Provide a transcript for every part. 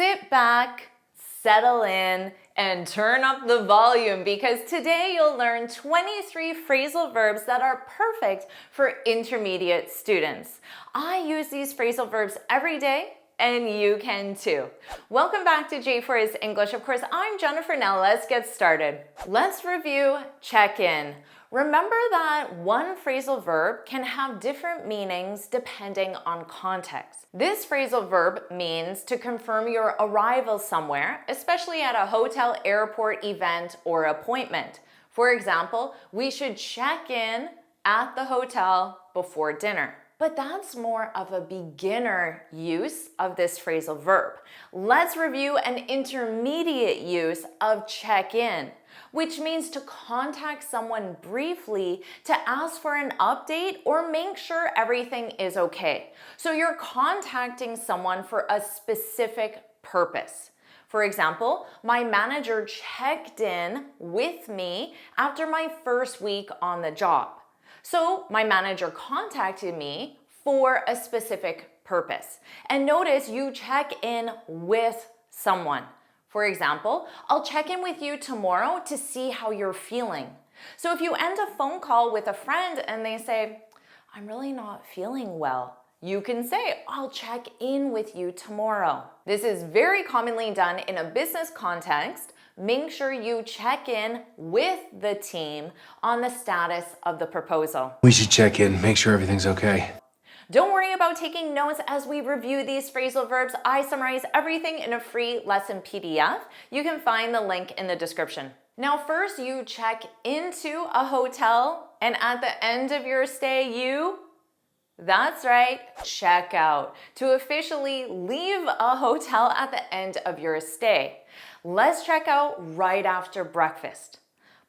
sit back, settle in, and turn up the volume because today you'll learn 23 phrasal verbs that are perfect for intermediate students. I use these phrasal verbs every day, and you can too. Welcome back to JForrest English. Of course, I'm Jennifer. Now let's get started. Let's review check-in. Remember that one phrasal verb can have different meanings depending on context. This phrasal verb means to confirm your arrival somewhere, especially at a hotel, airport, event, or appointment. For example, we should check in at the hotel before dinner. But that's more of a beginner use of this phrasal verb. Let's review an intermediate use of check in, which means to contact someone briefly to ask for an update or make sure everything is okay. So you're contacting someone for a specific purpose. For example, my manager checked in with me after my first week on the job. So my manager contacted me for a specific purpose. And notice you check in with someone. For example, I'll check in with you tomorrow to see how you're feeling. So if you end a phone call with a friend and they say, I'm really not feeling well, you can say, I'll check in with you tomorrow. This is very commonly done in a business context. Make sure you check in with the team on the status of the proposal. We should check in, make sure everything's okay. Don't worry about taking notes as we review these phrasal verbs. I summarize everything in a free lesson PDF. You can find the link in the description. Now, first you check into a hotel, and at the end of your stay, that's right, check out, to officially leave a hotel at the end of your stay. Let's check out right after breakfast.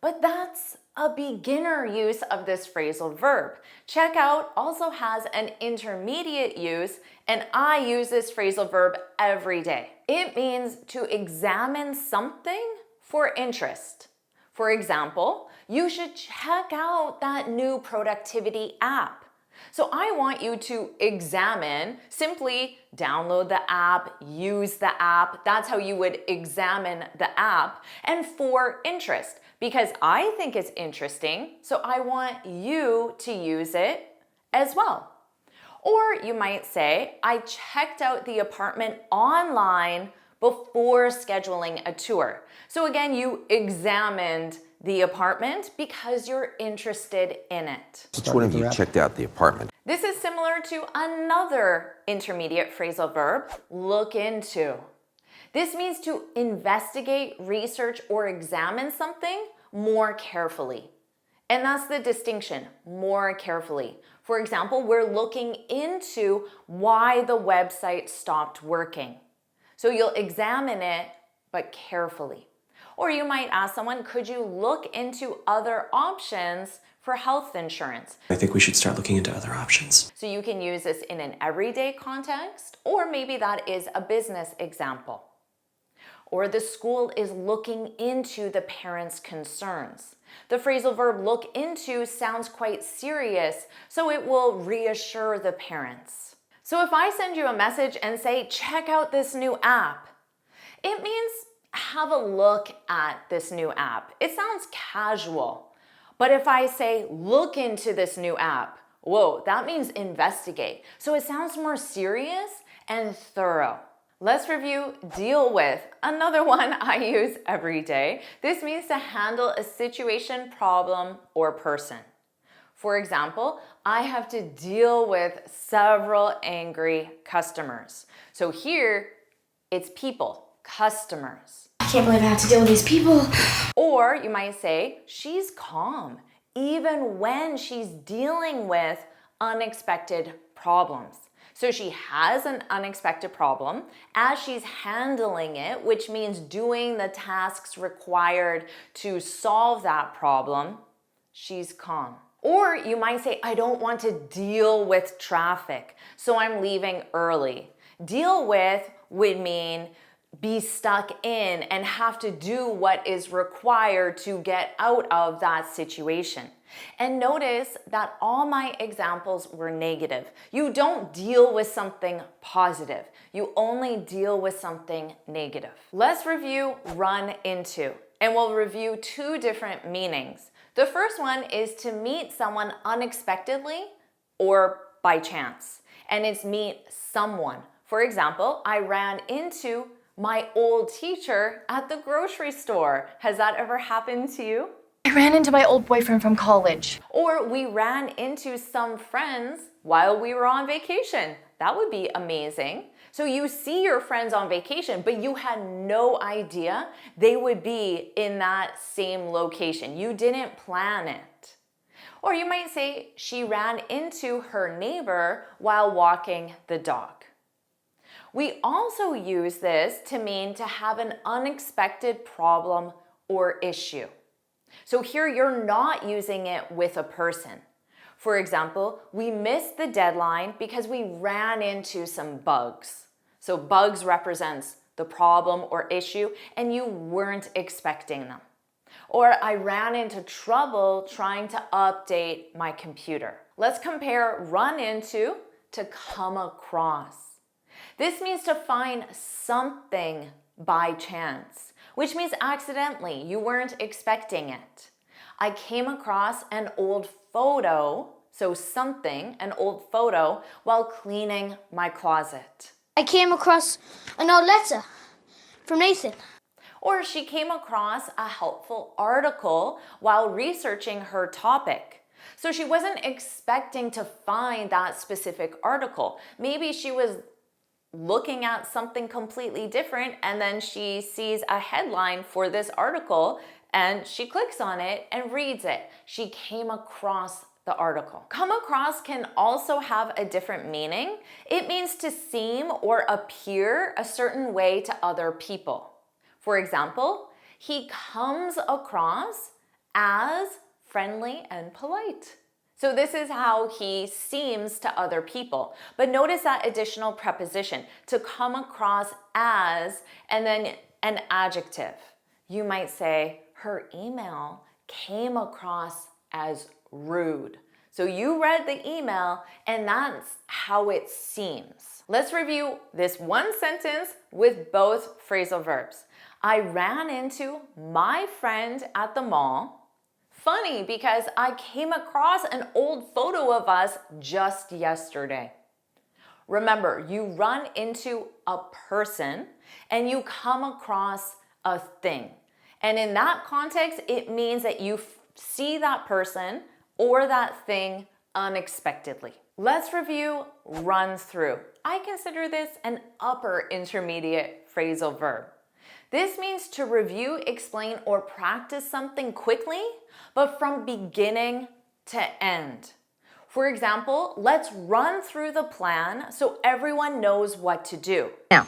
But that's a beginner use of this phrasal verb. Check out also has an intermediate use, and I use this phrasal verb every day. It means to examine something for interest. For example, you should check out that new productivity app. So I want you to examine, simply download the app, use the app. That's how you would examine the app. And for interest, because I think it's interesting, so I want you to use it as well. Or you might say, I checked out the apartment online before scheduling a tour. So again, you examined the apartment because you're interested in it. Which one of you checked out the apartment? This is similar to another intermediate phrasal verb, look into. This means to investigate, research, or examine something more carefully. And that's the distinction, more carefully. For example, we're looking into why the website stopped working. So you'll examine it, but carefully. Or you might ask someone, could you look into other options for health insurance? I think we should start looking into other options. So you can use this in an everyday context, or maybe that is a business example. Or the school is looking into the parents' concerns. The phrasal verb look into sounds quite serious, so it will reassure the parents. So if I send you a message and say, check out this new app, it means have a look at this new app. It sounds casual. But if I say, look into this new app, whoa, that means investigate. So it sounds more serious and thorough. Let's review deal with, another one I use every day. This means to handle a situation, problem, or person. For example, I have to deal with several angry customers. So here, it's people, customers. I can't believe I have to deal with these people. Or you might say, she's calm, even when she's dealing with unexpected problems. So she has an unexpected problem as she's handling it, which means doing the tasks required to solve that problem, she's calm. Or you might say, I don't want to deal with traffic, so I'm leaving early. Deal with would mean be stuck in and have to do what is required to get out of that situation. And notice that all my examples were negative. You don't deal with something positive. You only deal with something negative. Let's review run into, and we'll review two different meanings. The first one is to meet someone unexpectedly or by chance, and it's meet someone. For example, I ran into my old teacher at the grocery store. Has that ever happened to you? I ran into my old boyfriend from college. Or we ran into some friends while we were on vacation. That would be amazing. So you see your friends on vacation, but you had no idea they would be in that same location. You didn't plan it. Or you might say she ran into her neighbor while walking the dog. We also use this to mean to have an unexpected problem or issue. So here you're not using it with a person. For example, we missed the deadline because we ran into some bugs. So bugs represents the problem or issue and you weren't expecting them. Or I ran into trouble trying to update my computer. Let's compare run into to come across. This means to find something by chance, which means accidentally, you weren't expecting it. I came across an old photo, so something, an old photo, while cleaning my closet. I came across an old letter from Nathan. Or she came across a helpful article while researching her topic. So she wasn't expecting to find that specific article. Maybe she was looking at something completely different and then she sees a headline for this article and she clicks on it and reads it. She came across the article. Come across can also have a different meaning. It means to seem or appear a certain way to other people. For example, he comes across as friendly and polite. So this is how he seems to other people. But notice that additional preposition, to come across as, and then an adjective. You might say, her email came across as rude. So you read the email and that's how it seems. Let's review this one sentence with both phrasal verbs. I ran into my friend at the mall. Funny because I came across an old photo of us just yesterday. Remember, you run into a person and you come across a thing. And in that context, it means that you see that person or that thing unexpectedly. Let's review run through. I consider this an upper intermediate phrasal verb. This means to review, explain, or practice something quickly, but from beginning to end. For example, let's run through the plan so everyone knows what to do. Now,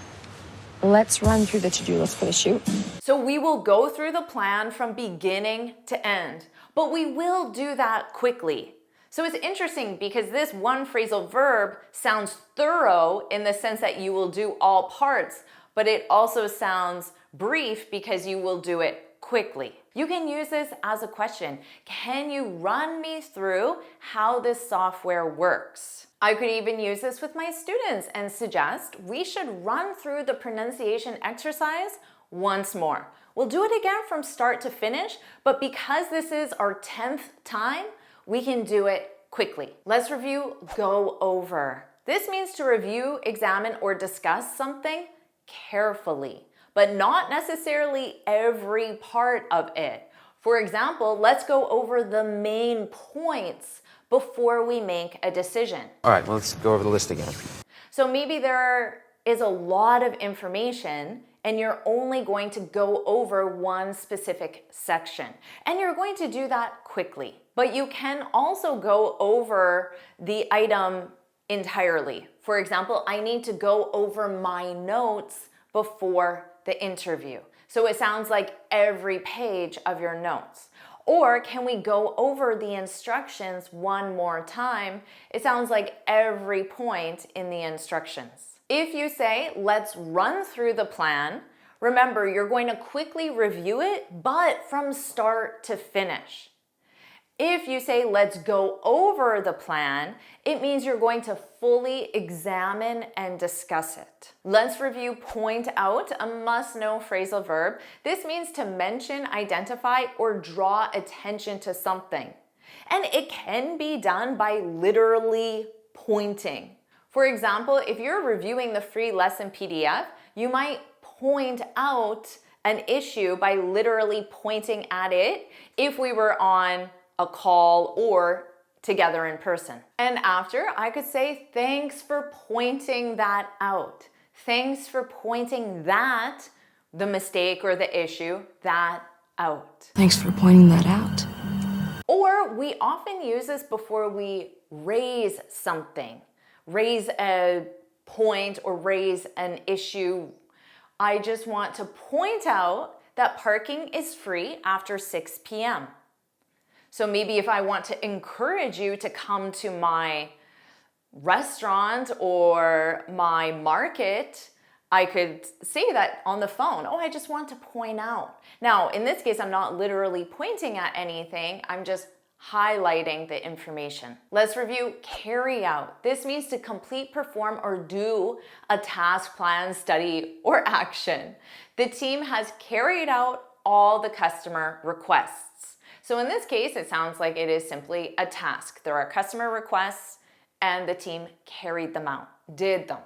let's run through the to-do list for the shoot. So we will go through the plan from beginning to end, but we will do that quickly. So it's interesting because this one phrasal verb sounds thorough in the sense that you will do all parts, but it also sounds brief because you will do it quickly. You can use this as a question. Can you run me through how this software works? I could even use this with my students and suggest we should run through the pronunciation exercise once more. We'll do it again from start to finish, but because this is our 10th time, we can do it quickly. Let's review go over. This means to review, examine, or discuss something carefully, but not necessarily every part of it. For example, let's go over the main points before we make a decision. All right, well, let's go over the list again. So maybe there is a lot of information and you're only going to go over one specific section. And you're going to do that quickly. But you can also go over the item entirely. For example, I need to go over my notes before the interview. So it sounds like every page of your notes. Or can we go over the instructions one more time? It sounds like every point in the instructions. If you say, let's run through the plan, remember you're going to quickly review it, but from start to finish. If you say, let's go over the plan, it means you're going to fully examine and discuss it. Let's review point out, a must-know phrasal verb. This means to mention, identify, or draw attention to something. And it can be done by literally pointing. For example, if you're reviewing the free lesson PDF, you might point out an issue by literally pointing at it if we were on a call or together in person. And after, I could say, thanks for pointing that out. Thanks for pointing that, the mistake or the issue, that out. Thanks for pointing that out. Or we often use this before we raise something, raise a point or raise an issue. I just want to point out that parking is free after 6 p.m. So maybe if I want to encourage you to come to my restaurant or my market, I could say that on the phone. Oh, I just want to point out. Now, in this case, I'm not literally pointing at anything. I'm just highlighting the information. Let's review carry out. This means to complete, perform, or do a task, plan, study, or action. The team has carried out all the customer requests. So in this case, it sounds like it is simply a task. There are customer requests and the team carried them out, did them.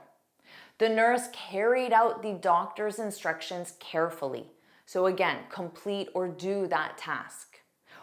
The nurse carried out the doctor's instructions carefully. So again, complete or do that task.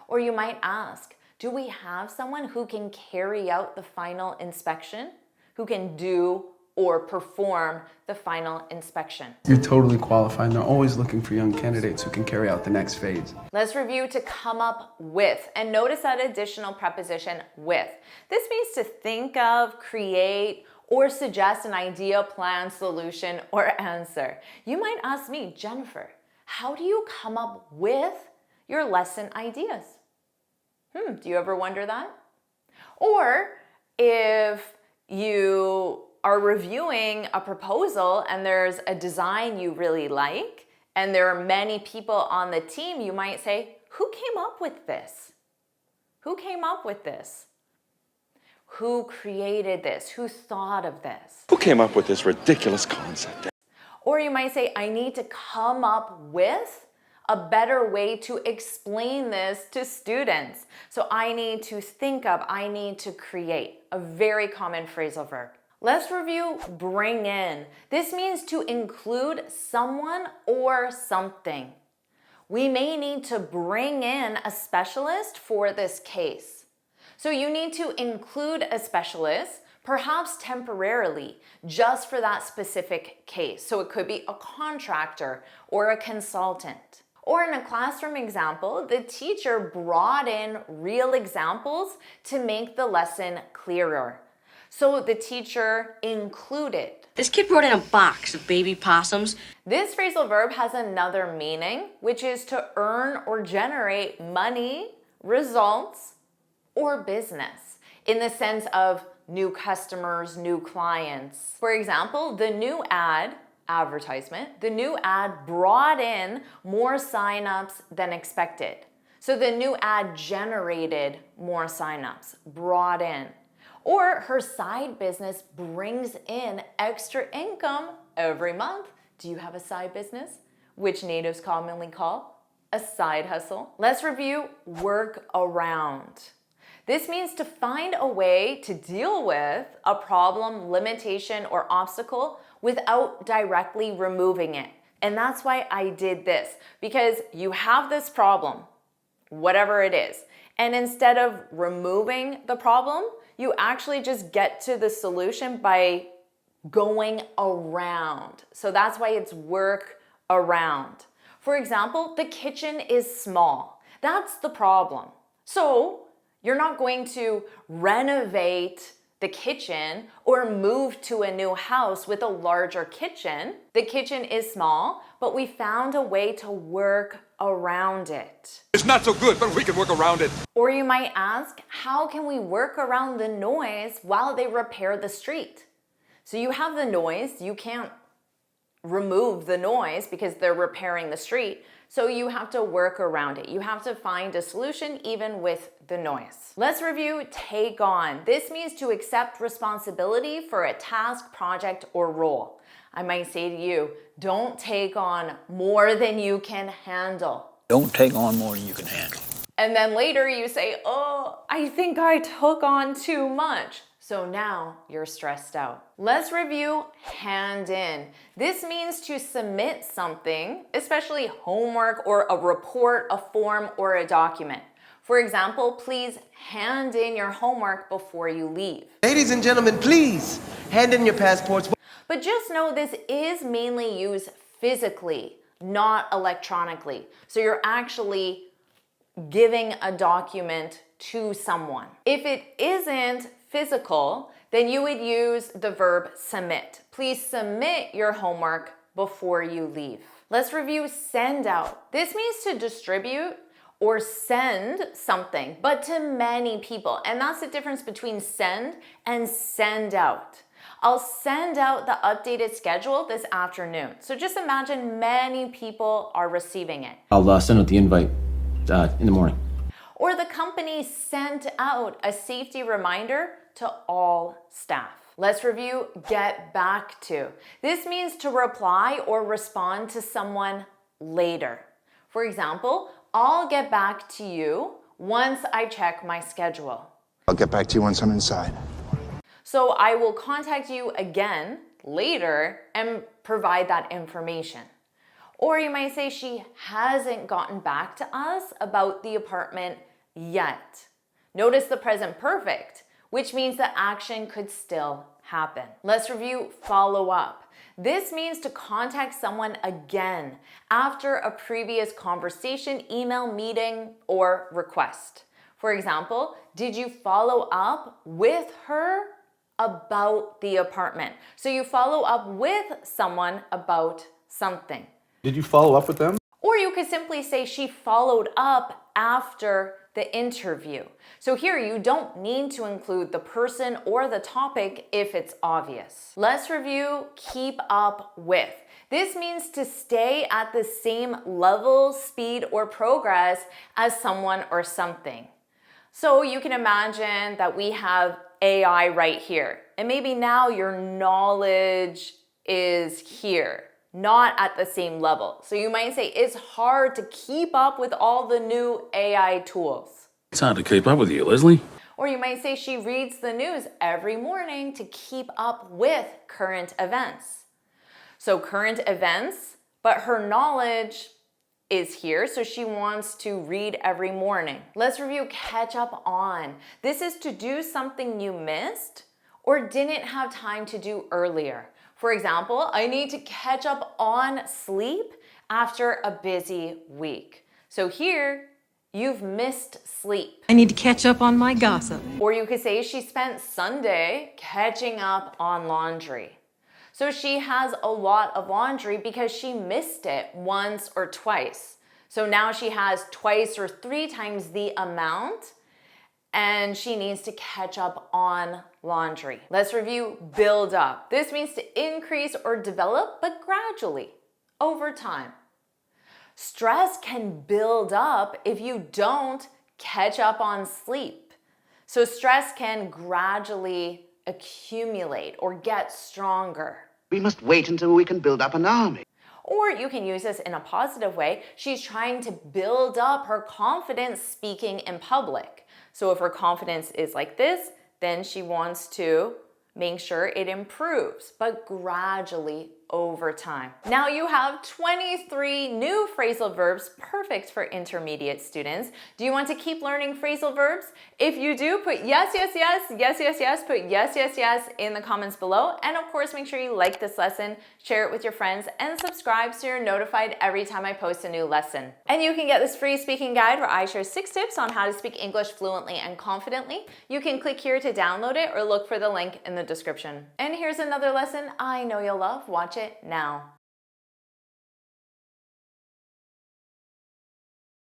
Or you might ask, do we have someone who can carry out the final inspection? Who can do or perform the final inspection? You're totally qualified, and they're always looking for young candidates who can carry out the next phase. Let's review to come up with, and notice that additional preposition with. This means to think of, create, or suggest an idea, plan, solution, or answer. You might ask me, Jennifer, how do you come up with your lesson ideas? Do you ever wonder that? Or if you are reviewing a proposal and there's a design you really like, and there are many people on the team, you might say, who came up with this? Who came up with this? Who created this? Who thought of this? Who came up with this ridiculous concept? Or you might say, I need to come up with a better way to explain this to students. So I need to think of, I need to create. A very common phrasal verb. Let's review bring in. This means to include someone or something. We may need to bring in a specialist for this case. So you need to include a specialist, perhaps temporarily, just for that specific case. So it could be a contractor or a consultant. Or in a classroom example, the teacher brought in real examples to make the lesson clearer. So the teacher included. This kid brought in a box of baby possums. This phrasal verb has another meaning, which is to earn or generate money, results, or business, in the sense of new customers, new clients. For example, the new advertisement, the new ad brought in more signups than expected. So the new ad generated more signups, brought in. Or her side business brings in extra income every month. Do you have a side business? Which natives commonly call a side hustle. Let's review work around. This means to find a way to deal with a problem, limitation, or obstacle without directly removing it. And that's why I did this, because you have this problem, whatever it is, and instead of removing the problem, you actually just get to the solution by going around. So that's why it's work around. For example, the kitchen is small. That's the problem. So you're not going to renovate the kitchen or move to a new house with a larger kitchen. The kitchen is small, but we found a way to work around it. It's not so good, but we can work around it. Or you might ask, how can we work around the noise while they repair the street? So you have the noise, you can't remove the noise because they're repairing the street. So you have to work around it. You have to find a solution even with the noise. Let's review take on. This means to accept responsibility for a task, project, or role. I might say to you, don't take on more than you can handle. Don't take on more than you can handle. And then later you say, oh, I think I took on too much. So now you're stressed out. Let's review hand in. This means to submit something, especially homework or a report, a form, or a document. For example, please hand in your homework before you leave. Ladies and gentlemen, please hand in your passports. But just know this is mainly used physically, not electronically. So you're actually giving a document to someone. If it isn't physical, then you would use the verb submit. Please submit your homework before you leave. Let's review send out. This means to distribute or send something, but to many people. And that's the difference between send and send out. I'll send out the updated schedule this afternoon. So just imagine many people are receiving it. I'll send out the invite in the morning. Or the company sent out a safety reminder to all staff. Let's review get back to. This means to reply or respond to someone later. For example, I'll get back to you once I check my schedule. I'll get back to you once I'm inside. So I will contact you again later and provide that information. Or you might say she hasn't gotten back to us about the apartment yet. Notice the present perfect, which means the action could still happen. Let's review follow up. This means to contact someone again after a previous conversation, email, meeting, or request. For example, did you follow up with her about the apartment? So you follow up with someone about something. Did you follow up with them? Or you could simply say she followed up after the interview. So here you don't need to include the person or the topic if it's obvious. Let's review keep up with. This means to stay at the same level, speed, or progress as someone or something. So you can imagine that we have AI right here. And maybe now your knowledge is here, not at the same level. So you might say it's hard to keep up with all the new AI tools. It's hard to keep up with you, Leslie. Or you might say she reads the news every morning to keep up with current events. So current events, but her knowledge is here, so she wants to read every morning. Let's review catch up on. This is to do something you missed or didn't have time to do earlier. For example, I need to catch up on sleep after a busy week. So here, you've missed sleep. I need to catch up on my gossip. Or you could say she spent Sunday catching up on laundry. So she has a lot of laundry because she missed it once or twice. So now she has twice or 3 times the amount and she needs to catch up on laundry. Let's review build up. This means to increase or develop, but gradually, over time. Stress can build up if you don't catch up on sleep. So stress can gradually accumulate or get stronger. We must wait until we can build up an army. Or you can use this in a positive way. She's trying to build up her confidence speaking in public. So if her confidence is like this, then she wants to make sure it improves, but gradually over time. Now you have 23 new phrasal verbs perfect for intermediate students. Do you want to keep learning phrasal verbs? If you do, put yes, yes, yes, yes, yes, yes, put yes, yes, yes in the comments below. And of course, make sure you like this lesson, share it with your friends, and subscribe so you're notified every time I post a new lesson. And you can get this free speaking guide where I share 6 tips on how to speak English fluently and confidently. You can click here to download it or look for the link in the description. And here's another lesson I know you'll love. Watch it now.